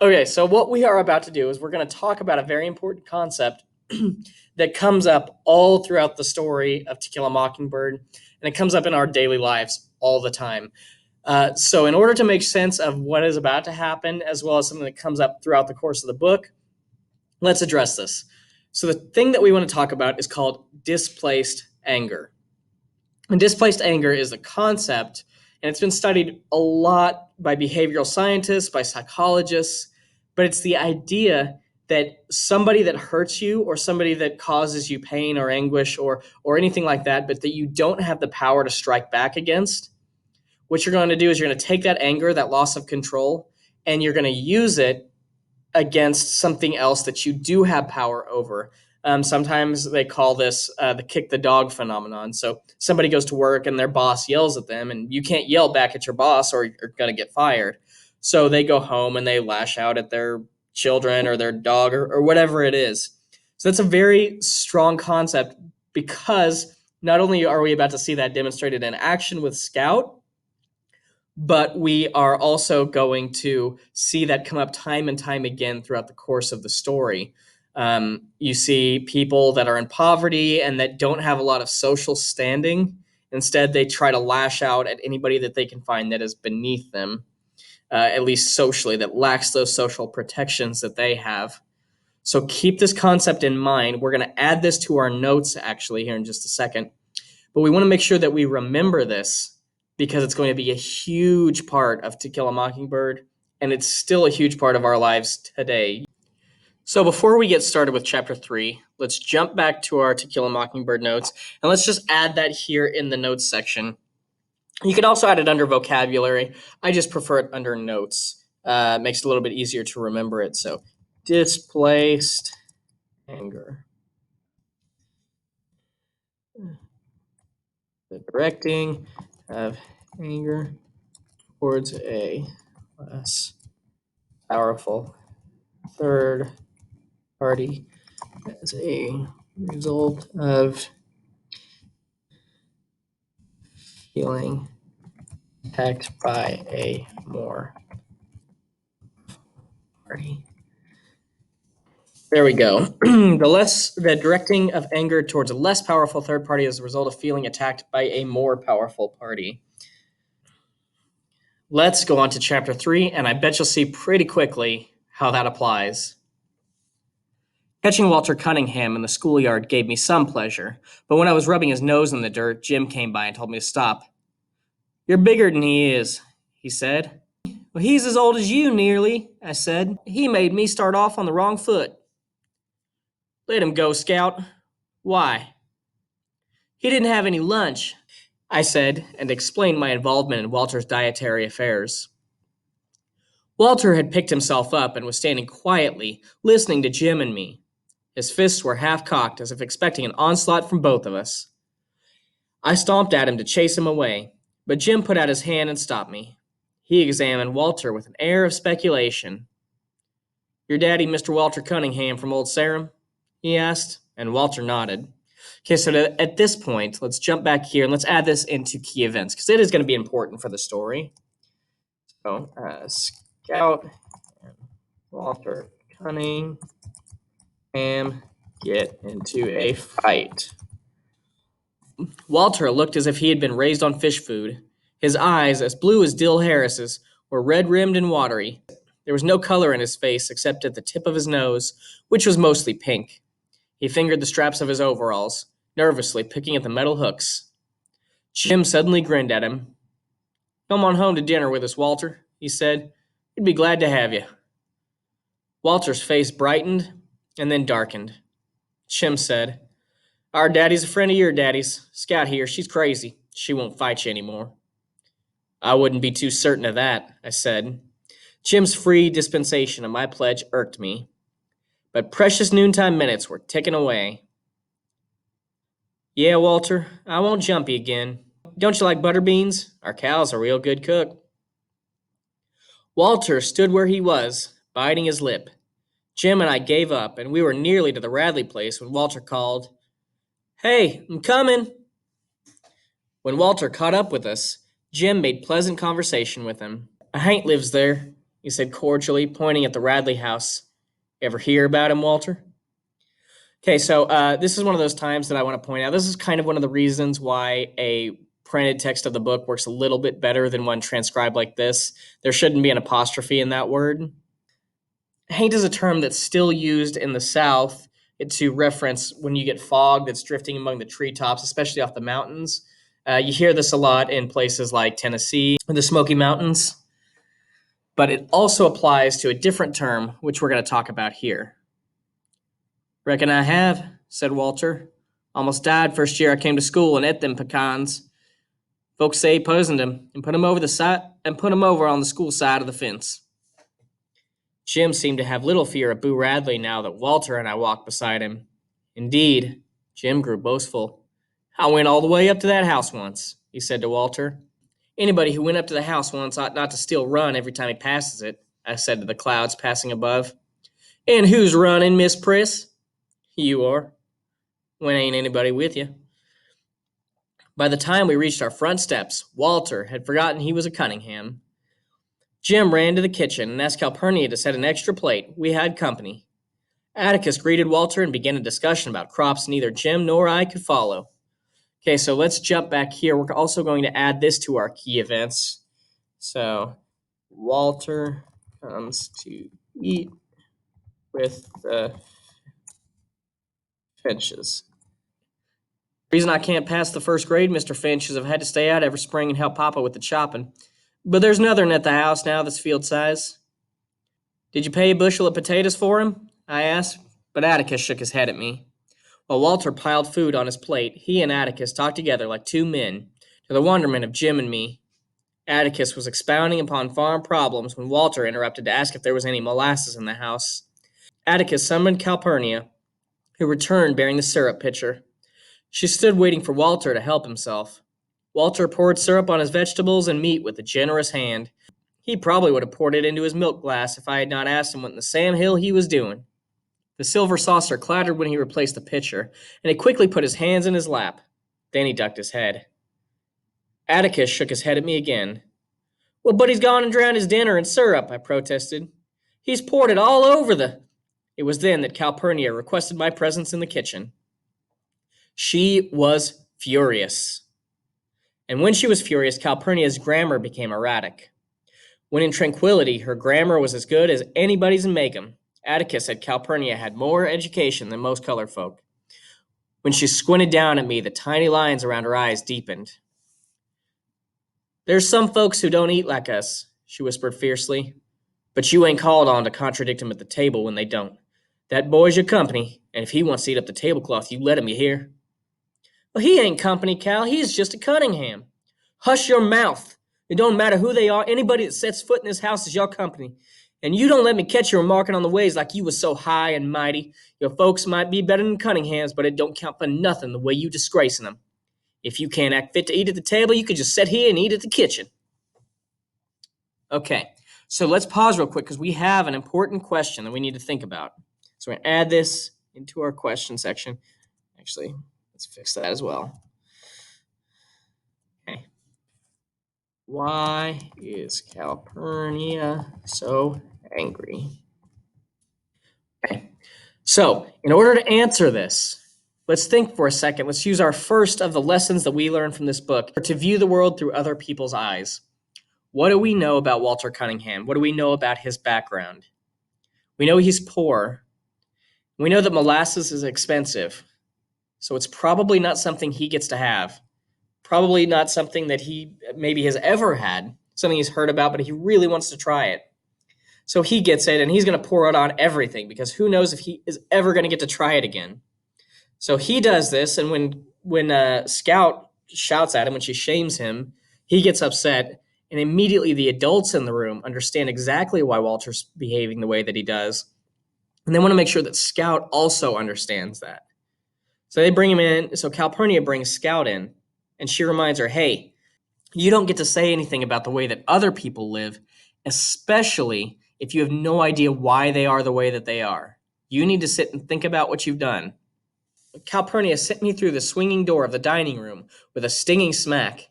Okay, so what we are about to do is we're going to talk about a very important concept that comes up all throughout the story of To Kill a Mockingbird, and it comes up in our daily lives all the time. So, in order to make sense of what is about to happen, as well as something that comes up throughout the course of the book, let's address this. So, the thing that we want to talk about is called displaced anger. And displaced anger is a concept, and it's been studied a lot by behavioral scientists, by psychologists, but it's the idea that somebody that hurts you or somebody that causes you pain or anguish or anything like that, but that you don't have the power to strike back against, what you're going to do is you're going to take that anger, that loss of control, and you're going to use it against something else that you do have power over. Sometimes they call this the kick the dog phenomenon. So somebody goes to work and their boss yells at them, and you can't yell back at your boss or you're going to get fired. So they go home and they lash out at their children or their dog or whatever it is. So that's a very strong concept because not only are we about to see that demonstrated in action with Scout, but we are also going to see that come up time and time again throughout the course of the story. You see people that are in poverty and that don't have a lot of social standing. Instead, they try to lash out at anybody that they can find that is beneath them, at least socially, that lacks those social protections that they have. So keep this concept in mind. We're going to add this to our notes actually here in just a second. But we want to make sure that we remember this because it's going to be a huge part of To Kill a Mockingbird, and it's still a huge part of our lives today. So before we get started with Chapter 3, let's jump back to our To Kill a Mockingbird notes, and let's just add that here in the notes section. You can also add it under vocabulary. I just prefer it under notes. It makes it a little bit easier to remember it. So displaced anger. The directing of anger towards a less powerful third party as a result of feeling attacked by a more party. There we go. The directing of anger towards a less powerful third party as a result of feeling attacked by a more powerful party. Let's go on to Chapter 3, and I bet you'll see pretty quickly how that applies. Catching Walter Cunningham in the schoolyard gave me some pleasure, but when I was rubbing his nose in the dirt, Jim came by and told me to stop. "You're bigger than he is," he said. "Well, he's as old as you, nearly," I said. "He made me start off on the wrong foot." "Let him go, Scout." "Why?" "He didn't have any lunch," I said, and explained my involvement in Walter's dietary affairs. Walter had picked himself up and was standing quietly, listening to Jim and me. His fists were half cocked, as if expecting an onslaught from both of us. I stomped at him to chase him away, but Jim put out his hand and stopped me. He examined Walter with an air of speculation. "Your daddy, Mr. Walter Cunningham from Old Sarum?" he asked, and Walter nodded. Okay, so at this point, let's jump back here and let's add this into key events, because it is going to be important for the story. So, Scout and Walter Cunningham get into a fight. Walter looked as if he had been raised on fish food. His eyes, as blue as Dill Harris's, were red-rimmed and watery. There was no color in his face except at the tip of his nose, which was mostly pink. He fingered the straps of his overalls, nervously picking at the metal hooks. Jim suddenly grinned at him. "Come on home to dinner with us, Walter," he said. "We'd be glad to have you." Walter's face brightened and then darkened. Jim said, "Our daddy's a friend of your daddy's. Scout here, she's crazy. She won't fight you anymore." "I wouldn't be too certain of that," I said. Jim's free dispensation of my pledge irked me. But precious noontime minutes were ticking away. "Yeah, Walter, I won't jump you again. Don't you like butter beans? Our cow's a real good cook." Walter stood where he was, biting his lip. Jim and I gave up, and we were nearly to the Radley place when Walter called, "Hey, I'm coming." When Walter caught up with us, Jim made pleasant conversation with him. "A haint lives there. he said cordially, pointing at the Radley house. Ever hear about him, Walter? Okay, so this is one of those times that I want to point out. This is kind of one of the reasons why a printed text of the book works a little bit better than one transcribed like this. There shouldn't be an apostrophe in that word. Haint is a term that's still used in the South to reference when you get fog that's drifting among the treetops, especially off the mountains. You hear this a lot in places like Tennessee or the Smoky Mountains, but it also applies to a different term, which we're going to talk about here. Reckon I have, said Walter. Almost died first year I came to school and ate them pecans. Folks say he poisoned him and put him over on the school side of the fence. Jim seemed to have little fear of Boo Radley now that Walter and I walked beside him. Indeed, Jim grew boastful. I went all the way up to that house once, he said to Walter. Anybody who went up to the house once ought not to still run every time he passes it, I said to the clouds passing above. And who's running, Miss Priss? You are. When ain't anybody with you. By the time we reached our front steps, Walter had forgotten he was a Cunningham. Jim ran to the kitchen and asked Calpurnia to set an extra plate. We had company. Atticus greeted Walter and began a discussion about crops neither Jim nor I could follow. Okay, so let's jump back here. We're also going to add this to our key events. So, Walter comes to eat with the Finches. The reason I can't pass the first grade, Mr. Finch, is I've had to stay out every spring and help Papa with the chopping. But there's another at the house now that's field size. Did you pay a bushel of potatoes for him? I asked, but Atticus shook his head at me. While Walter piled food on his plate, he and Atticus talked together like two men, to the wonderment of Jim and me. Atticus was expounding upon farm problems when Walter interrupted to ask if there was any molasses in the house. Atticus summoned Calpurnia, who returned bearing the syrup pitcher. She stood waiting for Walter to help himself. Walter poured syrup on his vegetables and meat with a generous hand. He probably would have poured it into his milk glass if I had not asked him what in the Sam Hill he was doing. The silver saucer clattered when he replaced the pitcher, and he quickly put his hands in his lap. Then he ducked his head. Atticus shook his head at me again. Well, but he's gone and drowned his dinner in syrup, I protested. He's poured it all over the... It was then that Calpurnia requested my presence in the kitchen. She was furious. And when she was furious, Calpurnia's grammar became erratic. When in tranquility, her grammar was as good as anybody's in Macomb. Atticus said Calpurnia had more education than most colored folk. When she squinted down at me, the tiny lines around her eyes deepened. There's some folks who don't eat like us, she whispered fiercely. But you ain't called on to contradict them at the table when they don't. That boy's your company, and if he wants to eat up the tablecloth, you let him, you hear? Well, he ain't company, Cal. He's just a Cunningham. Hush your mouth. It don't matter who they are. Anybody that sets foot in this house is your company. And you don't let me catch you remarking on the ways like you was so high and mighty. Your folks might be better than Cunninghams, but it don't count for nothing the way you disgracing them. If you can't act fit to eat at the table, you could just sit here and eat at the kitchen. Okay, so let's pause real quick because we have an important question that we need to think about. So we're going to add this into our question section. Actually, let's fix that as well. Okay. Why is Calpurnia so angry? Okay. So, in order to answer this, let's think for a second. Let's use our first of the lessons that we learned from this book to view the world through other people's eyes. What do we know about Walter Cunningham? What do we know about his background? We know he's poor. We know that molasses is expensive. So it's probably not something he gets to have. Probably not something that he maybe has ever had. Something he's heard about, but he really wants to try it. So he gets it, and he's going to pour it on everything because who knows if he is ever going to get to try it again. So he does this, and when Scout shouts at him, when she shames him, he gets upset, and immediately the adults in the room understand exactly why Walter's behaving the way that he does, and they want to make sure that Scout also understands that. So they bring him in. So Calpurnia brings Scout in, and she reminds her, hey, you don't get to say anything about the way that other people live, especially if you have no idea why they are the way that they are. You need to sit and think about what you've done. Calpurnia sent me through the swinging door of the dining room with a stinging smack.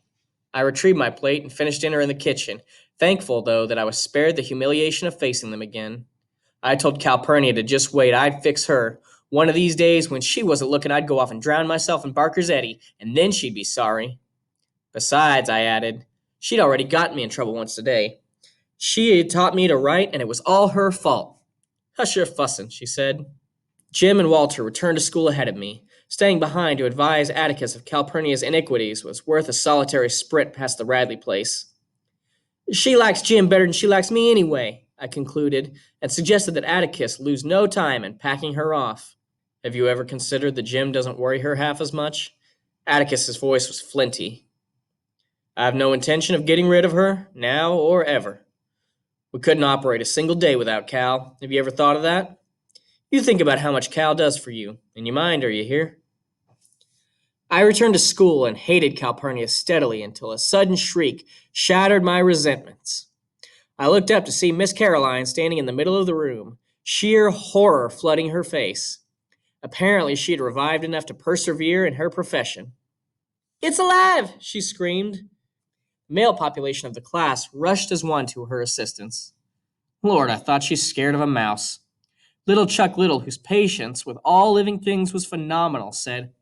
I retrieved my plate and finished dinner in the kitchen. thankful, though, that I was spared the humiliation of facing them again. I told Calpurnia to just wait, I'd fix her. One of these days, when she wasn't looking, I'd go off and drown myself in Barker's Eddy, and then she'd be sorry. Besides, I added, she'd already gotten me in trouble once today. She had taught me to write, and it was all her fault. Hush your fussin', she said. Jim and Walter returned to school ahead of me. Staying behind to advise Atticus of Calpurnia's iniquities was worth a solitary sprint past the Radley place. She likes Jim better than she likes me anyway, I concluded, and suggested that Atticus lose no time in packing her off. Have you ever considered that Jim doesn't worry her half as much? Atticus's voice was flinty. I have no intention of getting rid of her, now or ever. We couldn't operate a single day without Cal. Have you ever thought of that? You think about how much Cal does for you. In your mind, are you here? I returned to school and hated Calpurnia steadily until a sudden shriek shattered my resentments. I looked up to see Miss Caroline standing in the middle of the room, sheer horror flooding her face. Apparently, she had revived enough to persevere in her profession. It's alive, she screamed. The male population of the class rushed as one to her assistance. Lord, I thought she's scared of a mouse. Little Chuck Little, whose patience with all living things was phenomenal, said,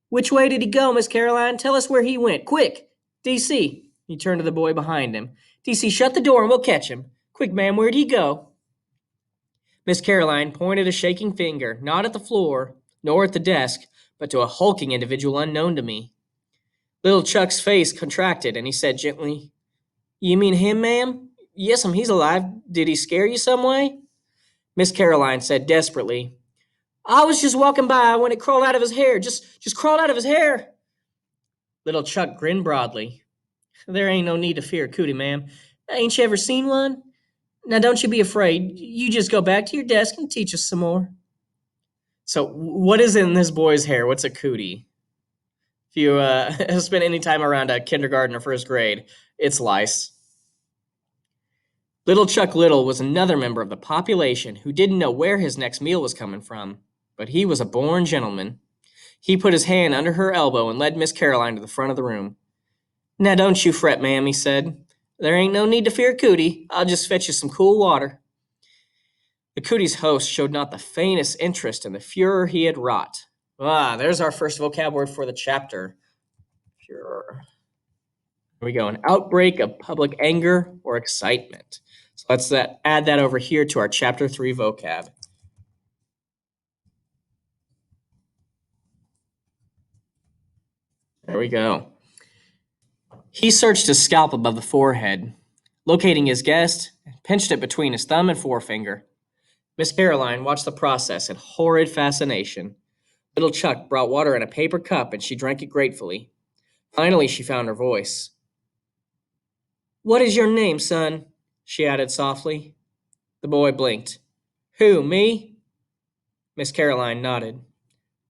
Which way did he go, Miss Caroline? Tell us where he went. Quick! D.C. He turned to the boy behind him. D.C., shut the door and we'll catch him. Quick, ma'am, where'd he go? Miss Caroline pointed a shaking finger, not at the floor, nor at the desk, but to a hulking individual unknown to me. Little Chuck's face contracted, and he said gently, You mean him, ma'am? Yes'm, he's alive. Did he scare you some way? Miss Caroline said desperately, I was just walking by when it crawled out of his hair. Just crawled out of his hair. Little Chuck grinned broadly. There ain't no need to fear a cootie, ma'am. Ain't you ever seen one? Now don't you be afraid. You just go back to your desk and teach us some more. So what is in this boy's hair? What's a cootie? If you have spent any time around a kindergarten or first grade, it's lice. Little Chuck Little was another member of the population who didn't know where his next meal was coming from, but he was a born gentleman. He put his hand under her elbow and led Miss Caroline to the front of the room. Now don't you fret, ma'am, he said. There ain't no need to fear Cootie. I'll just fetch you some cool water. The Cootie's host showed not the faintest interest in the furor he had wrought. There's our first vocabulary for the chapter. Furor. Here we go. An outbreak of public anger or excitement. So let's add that over here to our chapter 3 vocab. There we go. He searched his scalp above the forehead, locating his guest, pinched it between his thumb and forefinger. Miss Caroline watched the process in horrid fascination. Little Chuck brought water in a paper cup and she drank it gratefully. Finally, she found her voice. What is your name, son? She added softly. The boy blinked. Who, me? Miss Caroline nodded.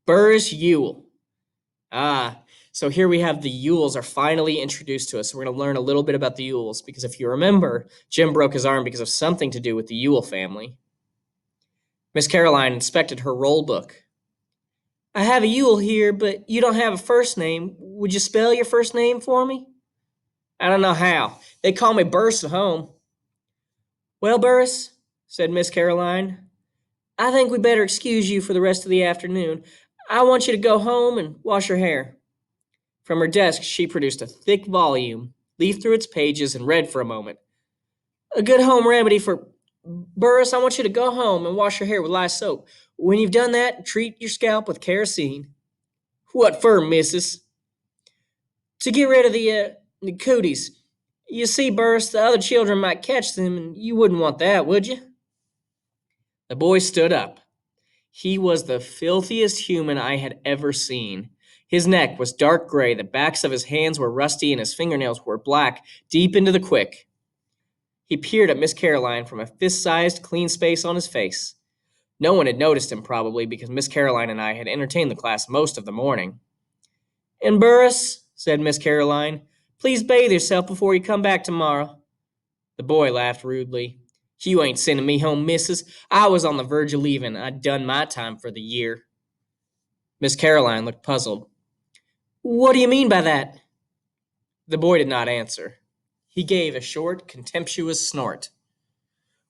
Burris Ewell. So here we have the Ewells are finally introduced to us. So we're going to learn a little bit about the Ewells because if you remember, Jim broke his arm because of something to do with the Ewell family. Miss Caroline inspected her roll book. I have a Ewell here, but you don't have a first name. Would you spell your first name for me? I don't know how. They call me Burris at home. Well, Burris, said Miss Caroline, I think we better excuse you for the rest of the afternoon. I want you to go home and wash your hair. From her desk, she produced a thick volume, leafed through its pages, and read for a moment. A good home remedy for... Burris, I want you to go home and wash your hair with lye soap. When you've done that, treat your scalp with kerosene. What for, missus? To get rid of the cooties. You see, Burris, the other children might catch them, and you wouldn't want that, would you? The boy stood up. He was the filthiest human I had ever seen. His neck was dark gray, the backs of his hands were rusty, and his fingernails were black, deep into the quick. He peered at Miss Caroline from a fist-sized, clean space on his face. No one had noticed him, probably, because Miss Caroline and I had entertained the class most of the morning. And Burris, said Miss Caroline, please bathe yourself before you come back tomorrow. The boy laughed rudely. You ain't sending me home, missus. I was on the verge of leaving. I'd done my time for the year. Miss Caroline looked puzzled. What do you mean by that? The boy did not answer. He gave a short, contemptuous snort.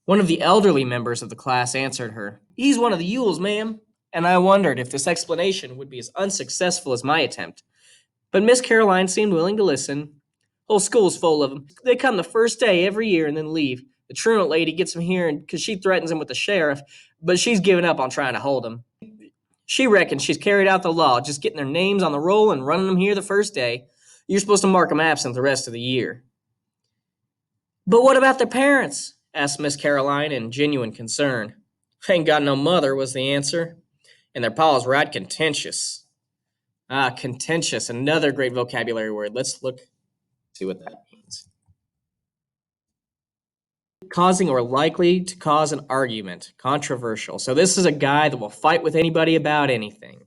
One of the elderly members of the class answered her. He's one of the Yules, ma'am. And I wondered if this explanation would be as unsuccessful as my attempt. But Miss Caroline seemed willing to listen. Whole school's full of them. They come the first day every year and then leave. The truant lady gets them here because she threatens them with the sheriff, but she's given up on trying to hold them. She reckons she's carried out the law, just getting their names on the roll and running them here the first day. You're supposed to mark them absent the rest of the year. But what about their parents? Asked Miss Caroline in genuine concern. Ain't got no mother, was the answer. And their pa's right contentious. Ah, contentious, another great vocabulary word. Let's see what that means. Causing or likely to cause an argument, controversial. So this is a guy that will fight with anybody about anything.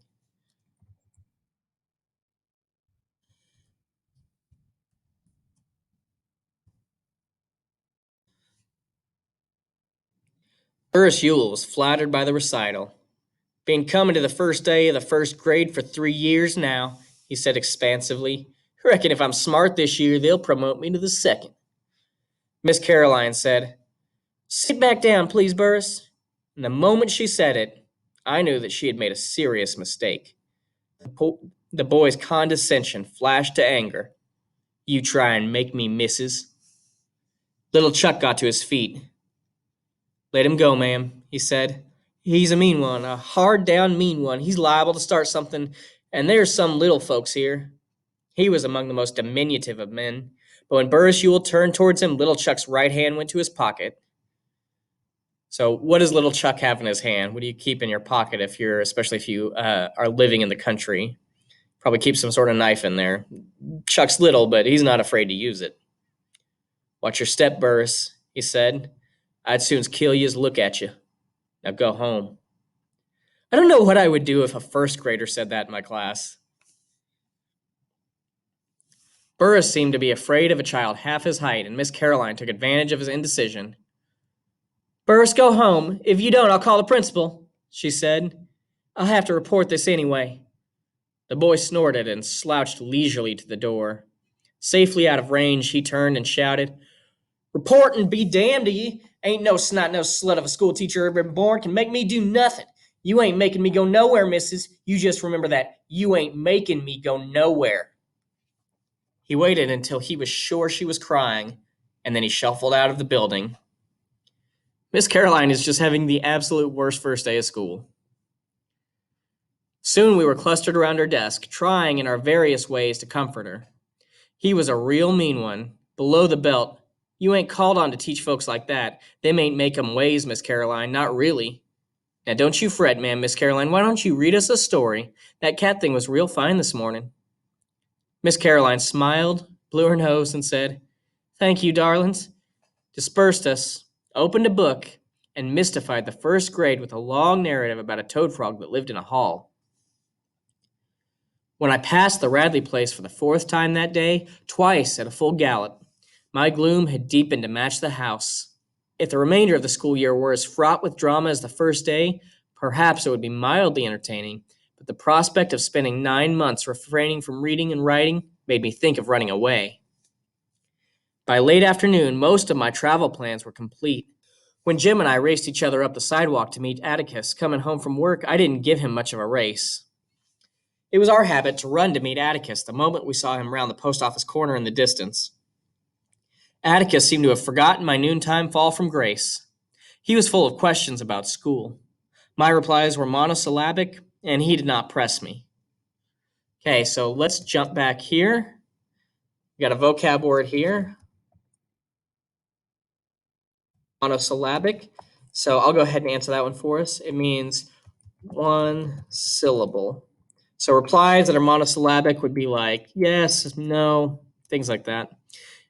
Burris Ewell was flattered by the recital. Been coming to the first day of the first grade for 3 years now, he said expansively. Reckon if I'm smart this year, they'll promote me to the second. Miss Caroline said, Sit back down, please, Burris. And the moment she said it, I knew that she had made a serious mistake. The boy's condescension flashed to anger. You try and make me, missus. Little Chuck got to his feet. Let him go, ma'am, he said. He's a mean one, a hard-down mean one. He's liable to start something, and there's some little folks here. He was among the most diminutive of men, but when Burris Ewell turned towards him, Little Chuck's right hand went to his pocket. So what does Little Chuck have in his hand? What do you keep in your pocket especially if you are living in the country? Probably keep some sort of knife in there. Chuck's little, but he's not afraid to use it. Watch your step, Burris, he said. I'd soon kill you as look at you. Now go home. I don't know what I would do if a first grader said that in my class. Burris seemed to be afraid of a child half his height, and Miss Caroline took advantage of his indecision. Burris, go home. If you don't, I'll call the principal, she said. I'll have to report this anyway. The boy snorted and slouched leisurely to the door. Safely out of range, he turned and shouted, Reportin' be damned to ye. Ain't no snot-nosed slut of a schoolteacher ever been born can make me do nothing. You ain't making me go nowhere, missus. You just remember that. You ain't making me go nowhere. He waited until he was sure she was crying, and then he shuffled out of the building. Miss Caroline is just having the absolute worst first day of school. Soon we were clustered around her desk, trying in our various ways to comfort her. He was a real mean one. Below the belt. You ain't called on to teach folks like that. Them ain't make 'em ways, Miss Caroline, not really. Now don't you fret, ma'am, Miss Caroline. Why don't you read us a story? That cat thing was real fine this morning. Miss Caroline smiled, blew her nose, and said, Thank you, darlings. Dispersed us, opened a book, and mystified the first grade with a long narrative about a toad frog that lived in a hall. When I passed the Radley place for the 4th time that day, twice at a full gallop, my gloom had deepened to match the house. If the remainder of the school year were as fraught with drama as the first day, perhaps it would be mildly entertaining, but the prospect of spending 9 months refraining from reading and writing made me think of running away. By late afternoon, most of my travel plans were complete. When Jim and I raced each other up the sidewalk to meet Atticus coming home from work, I didn't give him much of a race. It was our habit to run to meet Atticus the moment we saw him round the post office corner in the distance. Atticus seemed to have forgotten my noontime fall from grace. He was full of questions about school. My replies were monosyllabic, and he did not press me. Okay, so let's jump back here. We got a vocab word here. Monosyllabic. So I'll go ahead and answer that one for us. It means one syllable. So replies that are monosyllabic would be like yes, no, things like that.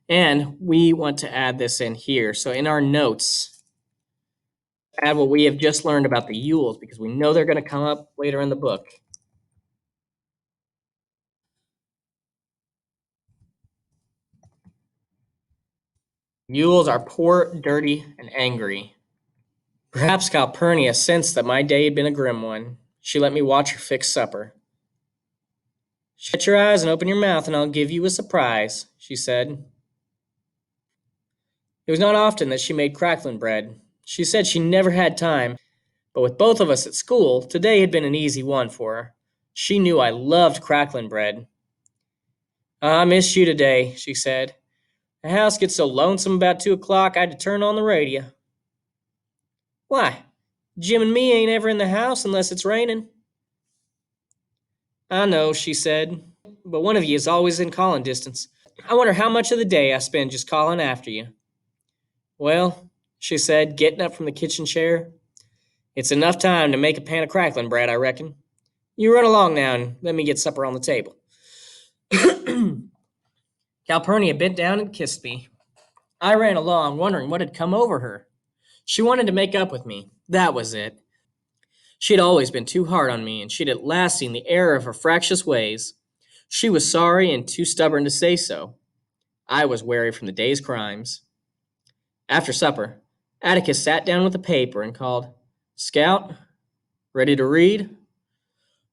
And we want to add this in here. So in our notes, add what we have just learned about the Yules because we know they're going to come up later in the book. Yules are poor, dirty, and angry. Perhaps Calpurnia sensed that my day had been a grim one. She let me watch her fix supper. Shut your eyes and open your mouth and I'll give you a surprise, she said. It was not often that she made crackling bread. She said she never had time, but with both of us at school, today had been an easy one for her. She knew I loved crackling bread. I missed you today, she said. The house gets so lonesome about 2 o'clock I had to turn on the radio. Why? Jim and me ain't ever in the house unless it's raining. I know, she said, but one of you is always in calling distance. I wonder how much of the day I spend just calling after you. Well, she said, getting up from the kitchen chair, it's enough time to make a pan of crackling bread, I reckon. You run along now and let me get supper on the table. Calpurnia bent down and kissed me. I ran along, wondering what had come over her. She wanted to make up with me. That was it. She had always been too hard on me, and she'd at last seen the error of her fractious ways. She was sorry and too stubborn to say so. I was weary from the day's crimes. After supper, Atticus sat down with a paper and called, Scout, ready to read?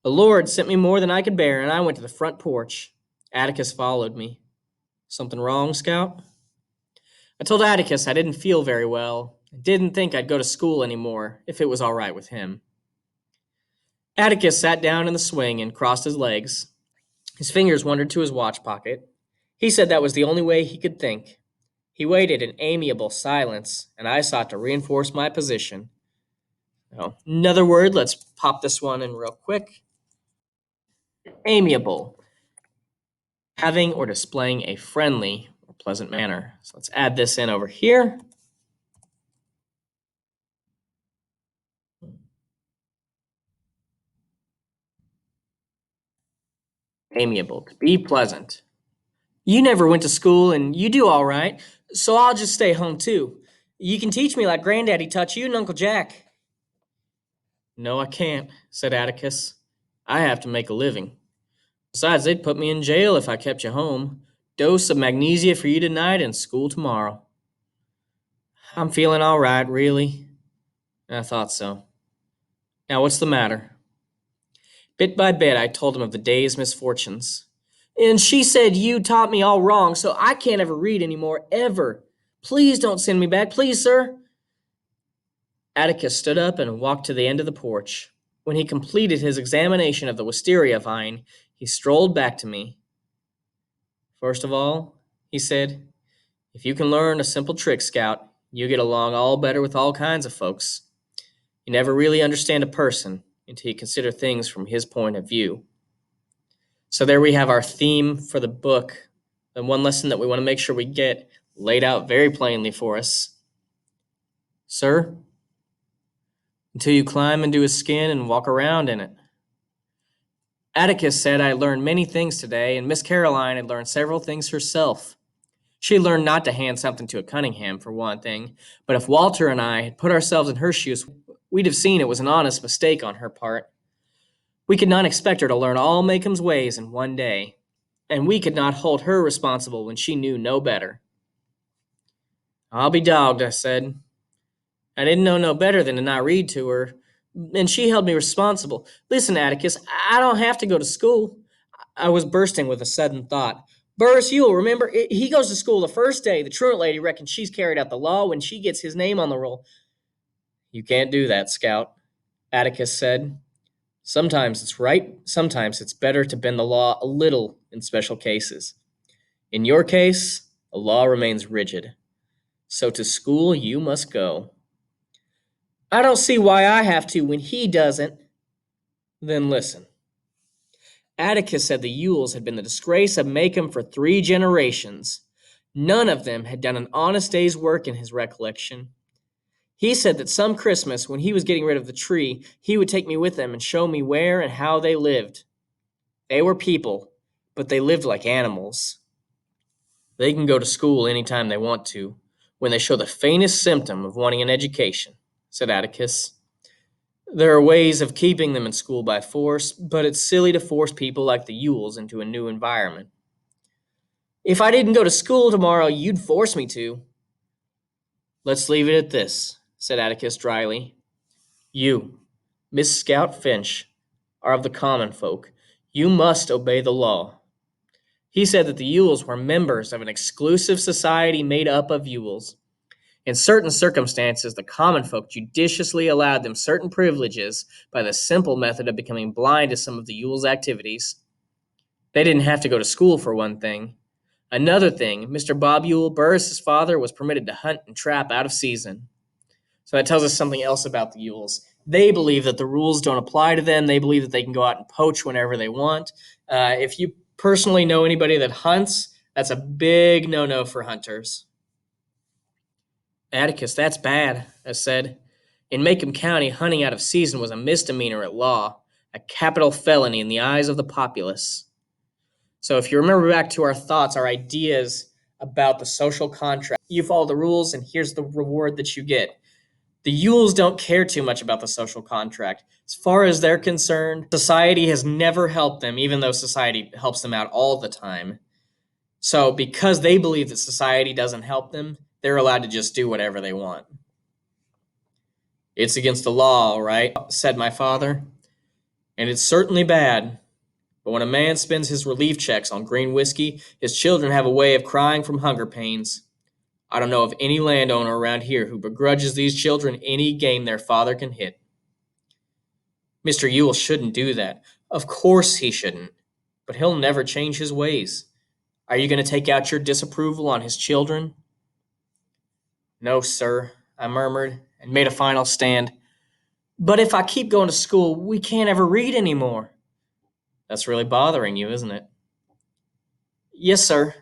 The Lord sent me more than I could bear, and I went to the front porch. Atticus followed me. Something wrong, Scout? I told Atticus I didn't feel very well. I didn't think I'd go to school anymore, if it was all right with him. Atticus sat down in the swing and crossed his legs. His fingers wandered to his watch pocket. He said that was the only way he could think. He waited in amiable silence, and I sought to reinforce my position. Now, another word, let's pop this one in real quick. Amiable. Having or displaying a friendly or pleasant manner. So let's add this in over here. Amiable, to be pleasant. You never went to school and you do all right, so I'll just stay home too. You can teach me like Granddaddy taught you and Uncle Jack. No, I can't, said Atticus. I have to make a living. Besides, they'd put me in jail if I kept you home. Dose of magnesia for you tonight and school tomorrow. I'm feeling all right, really. I thought so. Now, what's the matter? Bit by bit, I told him of the day's misfortunes. And she said you taught me all wrong, so I can't ever read anymore, ever. Please don't send me back, please, sir. Atticus stood up and walked to the end of the porch. When he completed his examination of the wisteria vine, he strolled back to me. First of all, he said, if you can learn a simple trick, Scout, you get along all better with all kinds of folks. You never really understand a person until you consider things from his point of view. So there we have our theme for the book, the one lesson that we want to make sure we get laid out very plainly for us. Sir, until you climb into his skin and walk around in it. Atticus said I learned many things today, and Miss Caroline had learned several things herself. She learned not to hand something to a Cunningham, for one thing, but if Walter and I had put ourselves in her shoes, we'd have seen it was an honest mistake on her part. We could not expect her to learn all Mackham's ways in one day, and we could not hold her responsible when she knew no better. I'll be dogged, I said. I didn't know no better than to not read to her, and she held me responsible. Listen, Atticus, I don't have to go to school. I was bursting with a sudden thought. Burris Yule, remember, he goes to school the first day. The truant lady reckons she's carried out the law when she gets his name on the roll. You can't do that, Scout, Atticus said. Sometimes it's right, sometimes it's better to bend the law a little in special cases. In your case, the law remains rigid. So to school you must go. I don't see why I have to when he doesn't. Then listen. Atticus said the Yules had been the disgrace of Macomb for 3 generations. None of them had done an honest day's work in his recollection. He said that some Christmas, when he was getting rid of the tree, he would take me with them and show me where and how they lived. They were people, but they lived like animals. They can go to school any time they want to, when they show the faintest symptom of wanting an education, said Atticus. There are ways of keeping them in school by force, but it's silly to force people like the Yules into a new environment. If I didn't go to school tomorrow, you'd force me to. Let's leave it at this, said Atticus dryly. You, Miss Scout Finch, are of the common folk. You must obey the law. He said that the Yules were members of an exclusive society made up of Yules. In certain circumstances, the common folk judiciously allowed them certain privileges by the simple method of becoming blind to some of the Yule's activities. They didn't have to go to school, for one thing. Another thing, Mr. Bob Yule, Burris's father, was permitted to hunt and trap out of season. So that tells us something else about the Yules. They believe that the rules don't apply to them. They believe that they can go out and poach whenever they want. If you personally know anybody that hunts, that's a big no-no for hunters. Atticus, that's bad, I said. In Macomb County, hunting out of season was a misdemeanor at law, a capital felony in the eyes of the populace. So if you remember back to our thoughts, our ideas about the social contract, you follow the rules and here's the reward that you get. The Yules don't care too much about the social contract. As far as they're concerned, society has never helped them, even though society helps them out all the time. So because they believe that society doesn't help them, they're allowed to just do whatever they want. It's against the law, all right, said my father. And it's certainly bad. But when a man spends his relief checks on green whiskey, his children have a way of crying from hunger pains. I don't know of any landowner around here who begrudges these children any game their father can hit. Mr. Yule shouldn't do that. Of course he shouldn't. But he'll never change his ways. Are you going to take out your disapproval on his children? No, sir, I murmured, and made a final stand. But if I keep going to school, we can't ever read anymore. That's really bothering you, isn't it? Yes, sir.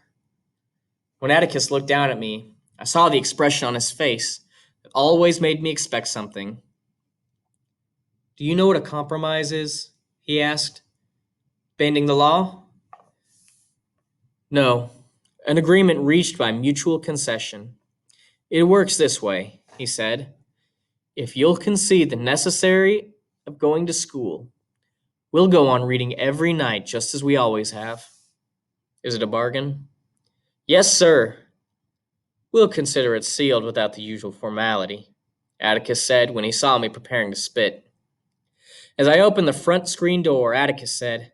When Atticus looked down at me, I saw the expression on his face that always made me expect something. Do you know what a compromise is? He asked. Bending the law? No, an agreement reached by mutual concession. It works this way, he said. If you'll concede the necessary of going to school, we'll go on reading every night just as we always have. Is it a bargain? Yes, sir. We'll consider it sealed without the usual formality, Atticus said when he saw me preparing to spit. As I opened the front screen door, Atticus said,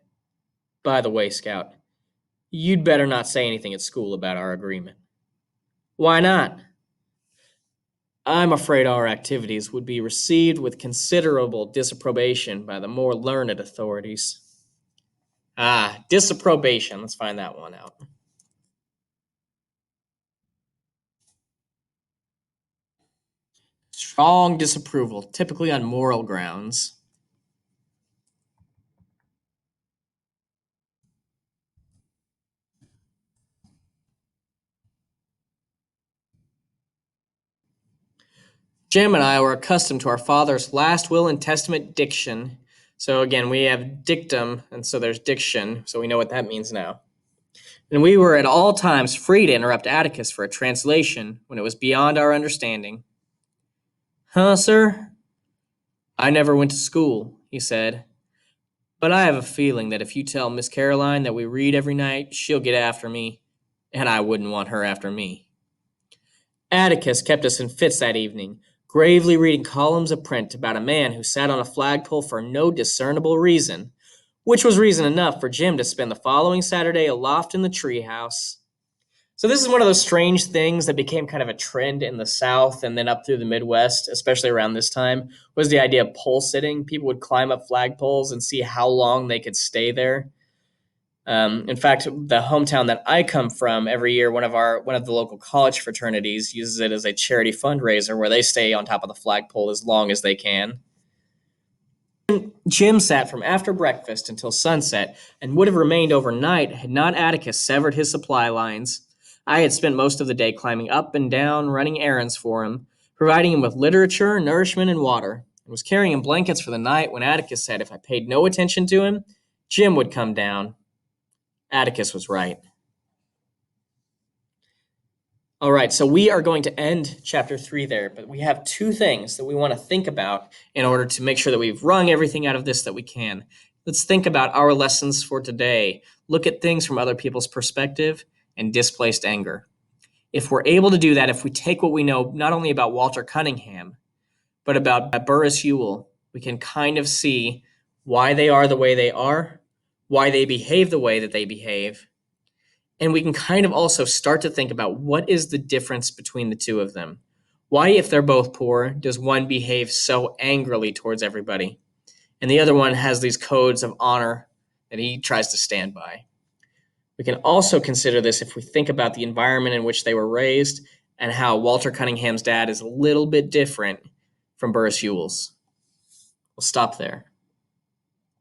By the way, Scout, you'd better not say anything at school about our agreement. Why not? I'm afraid our activities would be received with considerable disapprobation by the more learned authorities. Disapprobation. Let's find that one out. Strong disapproval, typically on moral grounds. Jim and I were accustomed to our father's last will and testament diction. So again, we have dictum, and so there's diction, so we know what that means now. And we were at all times free to interrupt Atticus for a translation when it was beyond our understanding. Huh, sir? I never went to school, he said. But I have a feeling that if you tell Miss Caroline that we read every night, she'll get after me, and I wouldn't want her after me. Atticus kept us in fits that evening, gravely reading columns of print about a man who sat on a flagpole for no discernible reason, which was reason enough for Jim to spend the following Saturday aloft in the treehouse. So this is one of those strange things that became kind of a trend in the South and then up through the Midwest, especially around this time, was the idea of pole sitting. People would climb up flagpoles and see how long they could stay there. In fact, the hometown that I come from, every year one of the local college fraternities uses it as a charity fundraiser where they stay on top of the flagpole as long as they can. Jim sat from after breakfast until sunset and would have remained overnight had not Atticus severed his supply lines. I had spent most of the day climbing up and down, running errands for him, providing him with literature, nourishment, and water, and was carrying him blankets for the night when Atticus said if I paid no attention to him, Jim would come down. Atticus was right. All right, so we are going to end chapter 3 there, but we have two things that we want to think about in order to make sure that we've wrung everything out of this that we can. Let's think about our lessons for today. Look at things from other people's perspective and displaced anger. If we're able to do that, if we take what we know not only about Walter Cunningham, but about Burris Ewell, we can kind of see why they are the way they are, why they behave the way that they behave, and we can kind of also start to think about what is the difference between the two of them. Why, if they're both poor, does one behave so angrily towards everybody, and the other one has these codes of honor that he tries to stand by? We can also consider this if we think about the environment in which they were raised and how Walter Cunningham's dad is a little bit different from Burris Ewell's. We'll stop there.